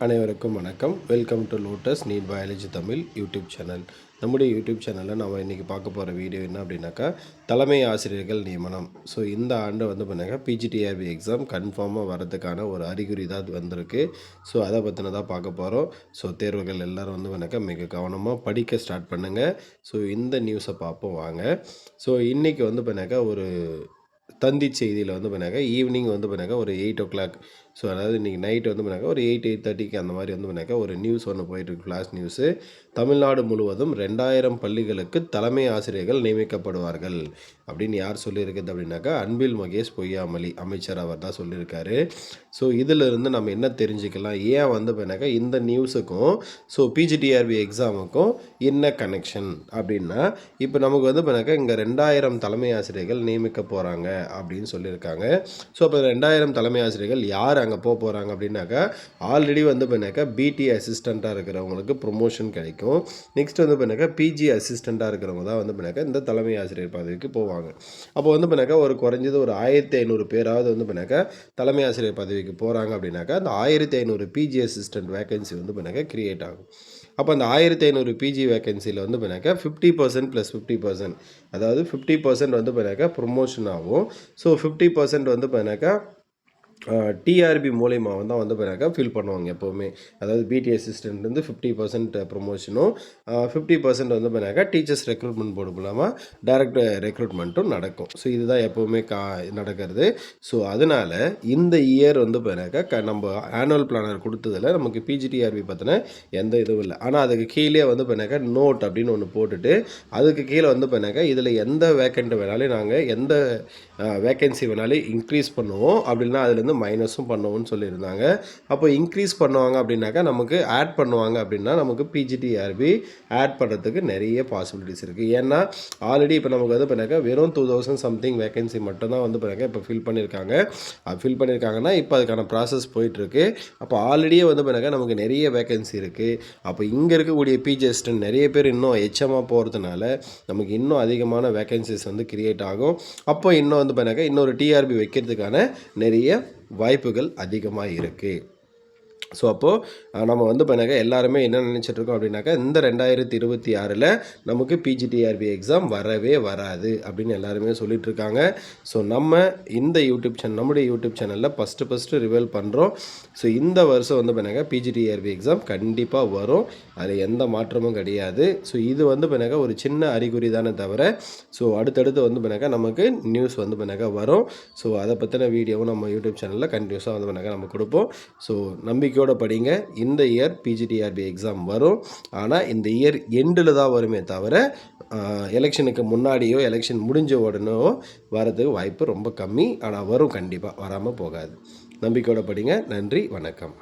அனைவருக்கும் வணக்கம். Welcome to lotus NEET biology Tamil YouTube channel. நம்முடைய யூடியூப் சேனலில் நம்ம இன்றைக்கி பார்க்க போகிற வீடியோ என்ன அப்படின்னாக்கா, தலைமை ஆசிரியர்கள் நியமனம். ஸோ இந்த ஆண்டு வந்து பண்ணாக்கா பிஜிடிஆர்பி எக்ஸாம் கன்ஃபார்மாக வரதுக்கான ஒரு அறிகுறி தான் அது வந்திருக்கு. ஸோ அதை பற்றினதான் பார்க்க போகிறோம். ஸோ தேர்வுகள் எல்லோரும் வந்து பண்ணாக்கா மிக கவனமாக படிக்க ஸ்டார்ட் பண்ணுங்கள். ஸோ இந்த நியூஸை பார்ப்போம் வாங்க. ஸோ இன்றைக்கி வந்து பண்ணாக்கா ஒரு தந்தி செய்தியில் வந்து பண்ணாக்கா ஈவினிங் வந்து பண்ணாக்கா ஒரு 8 o'clock. ஸோ அதாவது இன்றைக்கி நைட்டு வந்து பண்ணாக்கா ஒரு 8:30க்கு அந்த மாதிரி வந்து பண்ணாக்கா ஒரு நியூஸ் ஒன்று போயிட்டுருக்கு, ஃப்ளாஷ் நியூஸு. தமிழ்நாடு முழுவதும் 2000 பள்ளிகளுக்கு தலைமை ஆசிரியர்கள் நியமிக்கப்படுவார்கள் அப்படின்னு யார் சொல்லியிருக்குது அப்படின்னாக்கா, அன்பில் மகேஷ் பொய்யாமொழி அமைச்சர் அவர் தான் சொல்லியிருக்காரு. ஸோ இதிலிருந்து நம்ம என்ன தெரிஞ்சுக்கலாம், ஏன் வந்து பண்ணாக்கா இந்த நியூஸுக்கும் ஸோ பிஜிடிஆர்பி எக்ஸாமுக்கும் என்ன கனெக்ஷன் அப்படின்னா, இப்போ நமக்கு வந்து பண்ணாக்கா இங்கே 2000 தலைமை ஆசிரியர்கள் நியமிக்க போகிறாங்க அப்படின்னு சொல்லியிருக்காங்க. ஸோ அப்போ 2000 தலைமை ஆசிரியர்கள் யார் அங்கே போகிறாங்க அப்படின்னாக்கா, ஆல்ரெடி வந்து பண்ணாக்கா பிடி அசிஸ்டண்ட்டாக இருக்கிறவங்களுக்கு ப்ரொமோஷன் கிடைக்கும். நெக்ஸ்ட் வந்து பண்ணாக்கா பிஜி அசிஸ்டண்ட்டாக இருக்கிறவங்க தான் வந்து பண்ணாக்கா இந்த தலைமை ஆசிரியர் பதவிக்கு போவாங்க. அப்போ வந்து பண்ணாக்கா ஒரு குறைஞ்சது ஒரு 1500 பேராவது வந்து பண்ணாக்கா தலைமை ஆசிரியர் பதவிக்கு போகிறாங்க அப்படின்னாக்கா, அந்த 1500 பிஜி அசிஸ்டண்ட் வேகன்சி வந்து பண்ணாக்கா கிரியேட் ஆகும். அப்போ அந்த 1500 பிஜி வேகன்சியில் வந்து பண்ணாக்கா 50% + 50%, அதாவது 50% வந்து பண்ணாக்கா ப்ரொமோஷன் ஆகும். ஸோ 50% வந்து பண்ணாக்கா டிஆர்பி மூலயமா தான் வந்து பண்ணாக்கா ஃபில் பண்ணுவாங்க எப்போவுமே. அதாவது பிடி அசிஸ்டன்ட் வந்து 50% ப்ரொமோஷனும் 50% வந்து பண்ணாக்கா டீச்சர்ஸ் ரெக்ரூட்மெண்ட் போர்டு மூலமாக டைரக்ட் ரெக்ரூட்மெண்ட்டும் நடக்கும். ஸோ இதுதான் எப்போவுமே நடக்கிறது. ஸோ அதனால் இந்த இயர் வந்து பண்ணாக்கா நம்ம ஆனுவல் பிளானர் கொடுத்ததில் நமக்கு பிஜிடிஆர்பி பற்றின எந்த இதுவும் இல்லை. ஆனால் அதுக்கு கீழே வந்து பண்ணாக்கா நோட் அப்படின்னு ஒன்று போட்டுட்டு அதுக்கு கீழே வந்து பண்ணாக்கா இதில் எந்த வேக்கண்ட் வேணாலும் நாங்கள் எந்த வேக்கன்சி வேணாலும் இன்க்ரீஸ் பண்ணுவோம், அப்படின்னா அதுலேருந்து மைனஸும் பண்ணுவோம்னு சொல்லியிருந்தாங்க. அப்போ இன்க்ரீஸ் பண்ணுவாங்க அப்படின்னாக்கா நமக்கு ஆட் பண்ணுவாங்க அப்படின்னா நமக்கு பிஜிடிஆர்பி ஆட் பண்ணுறதுக்கு நிறைய பாசிபிலிட்டிஸ் இருக்குது. ஏன்னா ஆல்ரெடி இப்போ நமக்கு வந்து பண்ணாக்கா வெறும் 2000 சம்திங் வேகன்சி மட்டும்தான் வந்து பண்ணாக்கா இப்போ ஃபில் பண்ணியிருக்காங்க. ஃபில் பண்ணியிருக்காங்கன்னா இப்போ அதுக்கான ப்ராசஸ் போயிட்டுருக்கு. அப்போ ஆல்ரெடியே வந்து பண்ணாக்கா நமக்கு நிறைய வேகன்சி இருக்குது. அப்போ இங்கே இருக்கக்கூடிய பிஜி அசிஸ்டன்ட் நிறைய பேர் இன்னும் எச்எம்மாக போகிறதுனால நமக்கு இன்னும் அதிகமான வேகன்சிஸ் வந்து கிரியேட் ஆகும். அப்போ இன்னும் வந்து பண்ணாக்கா இன்னொரு டிஆர்பி வைக்கிறதுக்கான நிறைய வாய்ப்புகள் அதிகமாக இருக்குது. ஸோ அப்போது நம்ம வந்து பண்ணாக்கா எல்லாருமே என்ன நினச்சிட்ருக்கோம் அப்படின்னாக்கா, இந்த 2026 நமக்கு பிஜிடிஆர்பி எக்ஸாம் வரவே வராது அப்படின்னு எல்லாருமே சொல்லிகிட்ருக்காங்க. ஸோ நம்ம இந்த நம்முடைய யூடியூப் சேனலில் ஃபஸ்ட்டு ரிவீல் பண்ணுறோம். ஸோ இந்த வருஷம் வந்து பண்ணாக்கா பிஜிடிஆர்பி எக்ஸாம் கண்டிப்பாக வரும், அதில் எந்த மாற்றமும் கிடையாது. ஸோ இது வந்து பண்ணாக்கா ஒரு சின்ன அறிகுறி தானே தவிர, ஸோ அடுத்தடுத்து வந்து பண்ணாக்கா நமக்கு நியூஸ் வந்து பண்ணாக்கா வரும். ஸோ அதை பற்றின வீடியோவும் நம்ம யூடியூப் சேனலில் கண்டினியூஸாக வந்து பண்ணாக்கா நம்ம கொடுப்போம். ஸோ நம்பிக்கையோட படிங்க. இந்த இயர் பிஜிடிஆர்பி எக்ஸாம் வரும். ஆனால் இந்த இயர் எண்டில் தான் வருமே தவிர எலெக்ஷனுக்கு முன்னாடியோ எலெக்ஷன் முடிஞ்ச உடனே வரதுக்கு வாய்ப்பு ரொம்ப கம்மி. ஆனால் வரும், கண்டிப்பாக வராமல் போகாது. நம்பிக்கையோட படிங்க. நன்றி, வணக்கம்.